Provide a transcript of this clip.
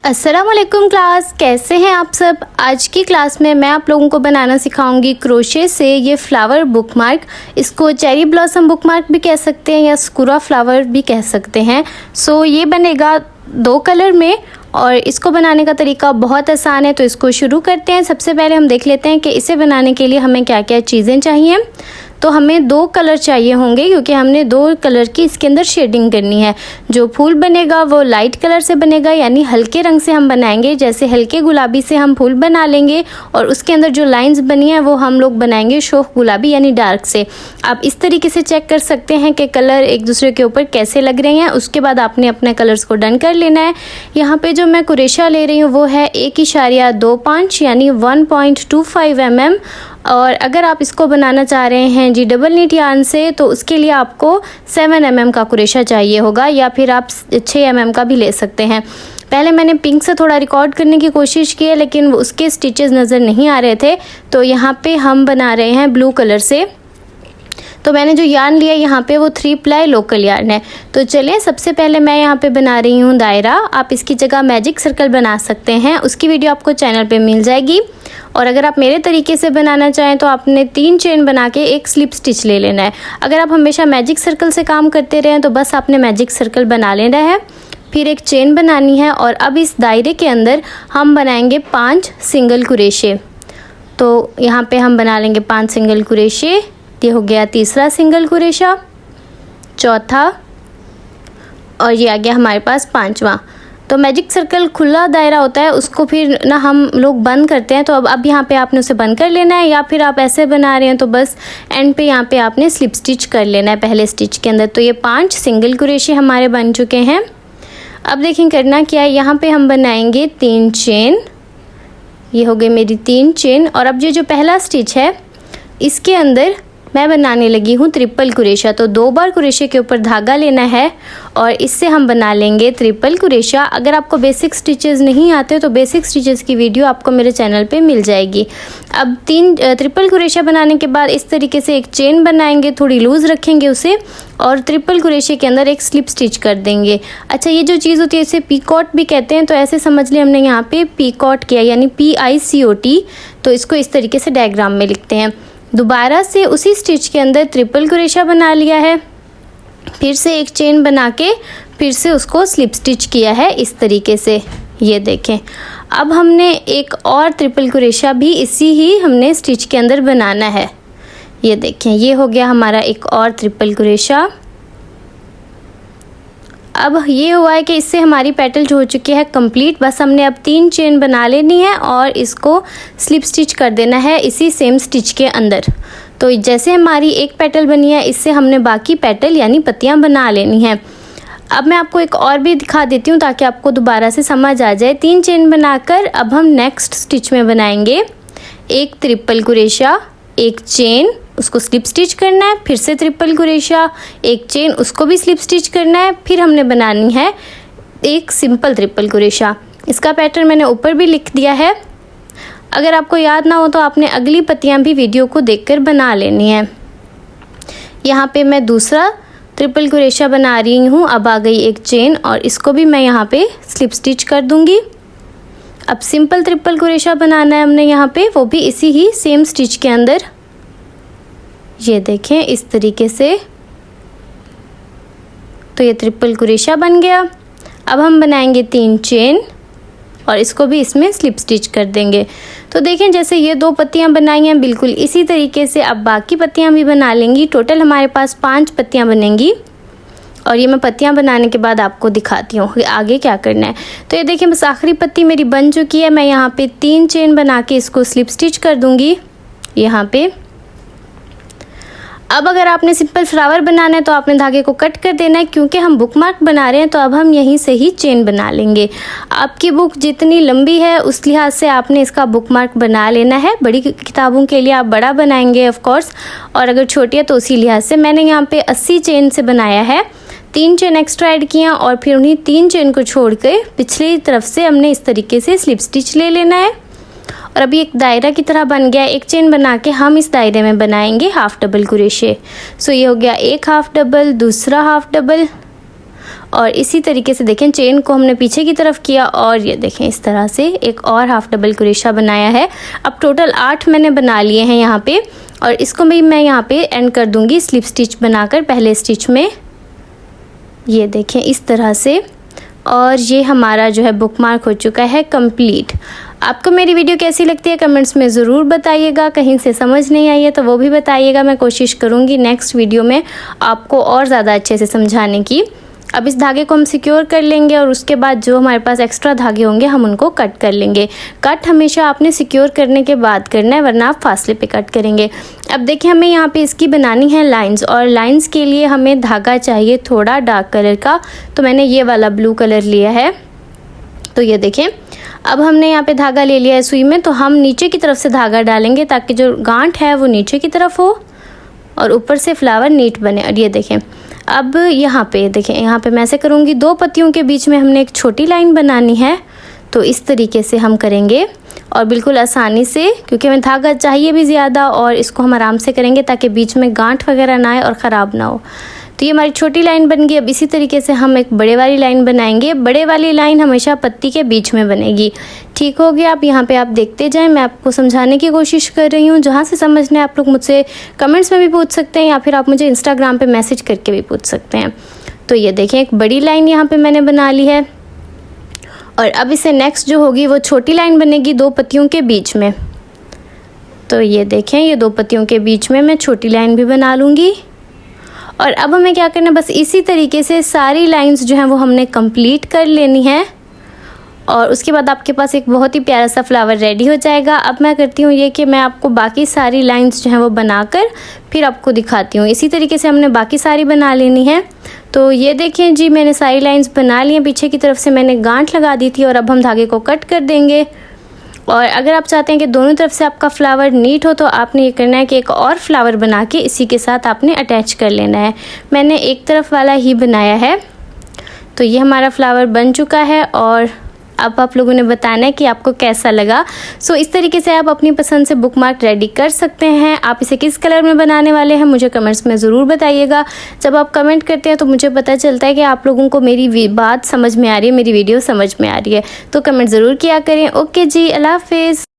अस्सलामुअलैकुम क्लास, कैसे हैं आप सब। आज की क्लास में मैं आप लोगों को बनाना सिखाऊंगी क्रोशे से ये फ्लावर बुकमार्क। इसको चेरी ब्लॉसम बुकमार्क भी कह सकते हैं या स्कूरा फ्लावर भी कह सकते हैं। सो ये बनेगा 2 कलर में और इसको बनाने का तरीका बहुत आसान है। तो इसको शुरू करते हैं। सबसे पहले हम देख लेते हैं कि इसे बनाने के लिए हमें क्या क्या चीज़ें चाहिए। तो हमें 2 कलर चाहिए होंगे क्योंकि हमने 2 कलर की इसके अंदर शेडिंग करनी है। जो फूल बनेगा वो लाइट कलर से बनेगा, यानी हल्के रंग से हम बनाएंगे। जैसे हल्के गुलाबी से हम फूल बना लेंगे और उसके अंदर जो लाइंस बनी है वो हम लोग बनाएंगे शोख गुलाबी यानी डार्क से। आप इस तरीके से चेक कर सकते हैं कि कलर एक दूसरे के ऊपर कैसे लग रहे हैं। उसके बाद आपने अपने कलर्स को डन कर लेना है। यहाँ पे जो मैं कुरेशा ले रही हूँ वो है 1.25 यानी 1.25 mm। और अगर आप इसको बनाना चाह रहे हैं जी डबल नीट यार्न से तो उसके लिए आपको 7 mm का कुरेशा चाहिए होगा, या फिर आप 6 mm का भी ले सकते हैं। पहले मैंने पिंक से थोड़ा रिकॉर्ड करने की कोशिश की है लेकिन उसके स्टिचेस नज़र नहीं आ रहे थे, तो यहाँ पे हम बना रहे हैं ब्लू कलर से। तो मैंने जो यार्न लिया यहाँ पे वो 3 प्लाई लोकल यार्न है। तो चलिए सबसे पहले मैं यहाँ पे बना रही हूँ दायरा। आप इसकी जगह मैजिक सर्कल बना सकते हैं, उसकी वीडियो आपको चैनल पे मिल जाएगी। और अगर आप मेरे तरीके से बनाना चाहें तो आपने 3 चेन बना के एक स्लिप स्टिच ले लेना है। अगर आप हमेशा मैजिक सर्कल से काम करते रहें तो बस आपने मैजिक सर्कल बना लेना है, फिर एक चेन बनानी है। और अब इस दायरे के अंदर हम बनाएंगे 5 सिंगल कुरेशे। तो यहाँ पे हम बना लेंगे 5 सिंगल कुरेशे। ये हो गया तीसरा सिंगल कुरेशा, चौथा, और ये आ गया हमारे पास 5वां। तो मैजिक सर्कल खुला दायरा होता है, उसको फिर ना हम लोग बंद करते हैं। तो अब यहाँ पे आपने उसे बंद कर लेना है, या फिर आप ऐसे बना रहे हैं तो बस एंड पे यहाँ पे आपने स्लिप स्टिच कर लेना है पहले स्टिच के अंदर। तो ये 5 सिंगल कुरेशे हमारे बन चुके हैं। अब देखें करना क्या है, यहाँ पे हम बनाएंगे 3 चेन। ये हो गई मेरी 3 चेन। और अब ये जो पहला स्टिच है इसके अंदर मैं बनाने लगी हूँ ट्रिपल कुरेशा। तो 2 बार कुरेशे के ऊपर धागा लेना है और इससे हम बना लेंगे ट्रिपल कुरेशा। अगर आपको बेसिक स्टिचेस नहीं आते तो बेसिक स्टिचेस की वीडियो आपको मेरे चैनल पे मिल जाएगी। अब 3 ट्रिपल कुरेशा बनाने के बाद इस तरीके से एक चेन बनाएंगे, थोड़ी लूज़ रखेंगे उसे, और ट्रिपल कुरेशे के अंदर एक स्लिप स्टिच कर देंगे। अच्छा, ये जो चीज़ होती है इसे पीकॉट भी कहते हैं, तो ऐसे समझ लिया हमने यहाँ पे पीकॉट किया यानी PICOT। तो इसको इस तरीके से डायग्राम में लिखते हैं। दोबारा से उसी स्टिच के अंदर ट्रिपल कुरेशा बना लिया है, फिर से एक चेन बना के फिर से उसको स्लिप स्टिच किया है इस तरीके से। ये देखें, अब हमने एक और ट्रिपल कुरेशा भी इसी ही हमने स्टिच के अंदर बनाना है। ये देखें, ये हो गया हमारा एक और ट्रिपल कुरेशा। अब ये हुआ है कि इससे हमारी पेटल जो हो चुकी है कंप्लीट। बस हमने अब 3 चेन बना लेनी है और इसको स्लिप स्टिच कर देना है इसी सेम स्टिच के अंदर। तो जैसे हमारी एक पेटल बनी है इससे हमने बाकी पेटल यानी पत्तियां बना लेनी है। अब मैं आपको एक और भी दिखा देती हूँ ताकि आपको दोबारा से समझ आ जाए। 3 चेन बनाकर अब हम नेक्स्ट स्टिच में बनाएंगे एक ट्रिपल कुरेशा, एक चेन, उसको स्लिप स्टिच करना है, फिर से ट्रिपल कुरेशा, एक चेन, उसको भी स्लिप स्टिच करना है, फिर हमने बनानी है एक सिंपल ट्रिपल कुरेशा। इसका पैटर्न मैंने ऊपर भी लिख दिया है। अगर आपको याद ना हो तो आपने अगली पत्तियां भी वीडियो को देखकर बना लेनी है। यहाँ पे मैं दूसरा ट्रिपल कुरेशा बना रही हूँ। अब आ गई एक चेन और इसको भी मैं यहाँ पे स्लिप स्टिच कर दूँगी। अब सिंपल ट्रिपल कुरेशा बनाना है हमने यहाँ पे, वो भी इसी ही सेम स्टिच के अंदर। ये देखें इस तरीके से। तो ये ट्रिपल कुरेशा बन गया। अब हम बनाएंगे 3 चेन और इसको भी इसमें स्लिप स्टिच कर देंगे। तो देखें जैसे ये 2 पत्तियां बनाई हैं बिल्कुल इसी तरीके से अब बाकी पत्तियां भी बना लेंगी। टोटल हमारे पास 5 पत्तियां बनेंगी और ये मैं पत्तियां बनाने के बाद आपको दिखाती हूँ कि आगे क्या करना है। तो ये देखिए बस आखिरी पत्ती मेरी बन चुकी है। मैं यहाँ पे 3 चेन बना के इसको स्लिप स्टिच कर दूँगी यहाँ पे। अब अगर आपने सिंपल फ्लावर बनाना है तो आपने धागे को कट कर देना है, क्योंकि हम बुकमार्क बना रहे हैं तो अब हम यहीं से ही चेन बना लेंगे। आपकी बुक जितनी लंबी है उस लिहाज से आपने इसका बुकमार्क बना लेना है। बड़ी किताबों के लिए आप बड़ा बनाएंगे ऑफ कोर्स, और अगर छोटी है तो उसी लिहाज से। मैंने यहाँ पे 80 चेन से बनाया है। 3 चेन एक्स्ट्रा ऐड किया और फिर उन्हीं 3 चेन को छोड़ के पिछली तरफ से हमने इस तरीके से स्लिप स्टिच ले लेना है। और अभी एक दायरा की तरह बन गया। एक चेन बना के हम इस दायरे में बनाएंगे हाफ डबल कुरेशे। सो ये हो गया एक हाफ डबल, दूसरा हाफ डबल और इसी तरीके से देखें चेन को हमने पीछे की तरफ किया और ये देखें इस तरह से एक और हाफ डबल क्रोशा बनाया है। अब टोटल 8 मैंने बना लिए हैं यहाँ पे, और इसको भी मैं यहाँ पे एंड कर दूँगी स्लिप स्टिच बनाकर पहले स्टिच में। ये देखें इस तरह से, और ये हमारा जो है बुक मार्क हो चुका है कंप्लीट। आपको मेरी वीडियो कैसी लगती है कमेंट्स में ज़रूर बताइएगा। कहीं से समझ नहीं आई है तो वो भी बताइएगा, मैं कोशिश करूँगी नेक्स्ट वीडियो में आपको और ज़्यादा अच्छे से समझाने की। अब इस धागे को हम सिक्योर कर लेंगे और उसके बाद जो हमारे पास एक्स्ट्रा धागे होंगे हम उनको कट कर लेंगे। कट हमेशा आपने सिक्योर करने के बाद करना है, वरना आप फासले पे कट करेंगे। अब देखिए हमें यहाँ पे इसकी बनानी है लाइंस, और लाइंस के लिए हमें धागा चाहिए थोड़ा डार्क कलर का, तो मैंने ये वाला ब्लू कलर लिया है। तो ये देखें अब हमने यहाँ पे धागा ले लिया है सुई में, तो हम नीचे की तरफ से धागा डालेंगे ताकि जो गांठ है वो नीचे की तरफ हो और ऊपर से फ्लावर नीट बने। और ये देखें अब यहाँ पे देखें, यहाँ पे मैं ऐसे करूँगी, 2 पत्तियों के बीच में हमने एक छोटी लाइन बनानी है। तो इस तरीके से हम करेंगे और बिल्कुल आसानी से, क्योंकि हमें धागा चाहिए भी ज़्यादा, और इसको हम आराम से करेंगे ताकि बीच में गांठ वगैरह ना आए और ख़राब ना हो। तो ये हमारी छोटी लाइन बन गई। अब इसी तरीके से हम एक बड़े वाली लाइन बनाएंगे। बड़े वाली लाइन हमेशा पत्ती के बीच में बनेगी। ठीक हो गया। आप यहाँ पे आप देखते जाएं, मैं आपको समझाने की कोशिश कर रही हूँ। जहाँ से समझना है आप लोग मुझसे कमेंट्स में भी पूछ सकते हैं, या फिर आप मुझे इंस्टाग्राम पे मैसेज करके भी पूछ सकते हैं। तो ये देखें एक बड़ी लाइन यहाँ पे मैंने बना ली है, और अब इसे नेक्स्ट जो होगी वो छोटी लाइन बनेगी 2 पत्तियों के बीच में। तो ये देखें ये 2 पत्तियों के बीच में मैं छोटी लाइन भी बना लूँगी। और अब हमें क्या करना है, बस इसी तरीके से सारी लाइंस जो हैं वो हमने कंप्लीट कर लेनी है, और उसके बाद आपके पास एक बहुत ही प्यारा सा फ्लावर रेडी हो जाएगा। अब मैं करती हूँ ये कि मैं आपको बाकी सारी लाइंस जो हैं वो बनाकर फिर आपको दिखाती हूँ। इसी तरीके से हमने बाकी सारी बना लेनी है। तो ये देखें जी मैंने सारी लाइंस बना ली हैं। पीछे की तरफ से मैंने गांठ लगा दी थी, और अब हम धागे को कट कर देंगे। और अगर आप चाहते हैं कि दोनों तरफ से आपका फ्लावर नीट हो, तो आपने ये करना है कि एक और फ्लावर बना के इसी के साथ आपने अटैच कर लेना है। मैंने एक तरफ वाला ही बनाया है। तो ये हमारा फ्लावर बन चुका है, और अब आप लोगों ने बताना है कि आपको कैसा लगा। सो इस तरीके से आप अपनी पसंद से बुकमार्क रेडी कर सकते हैं। आप इसे किस कलर में बनाने वाले हैं मुझे कमेंट्स में ज़रूर बताइएगा। जब आप कमेंट करते हैं तो मुझे पता चलता है कि आप लोगों को मेरी बात समझ में आ रही है, मेरी वीडियो समझ में आ रही है। तो कमेंट ज़रूर किया करें। ओके जी, अल्लाह हाफिज़।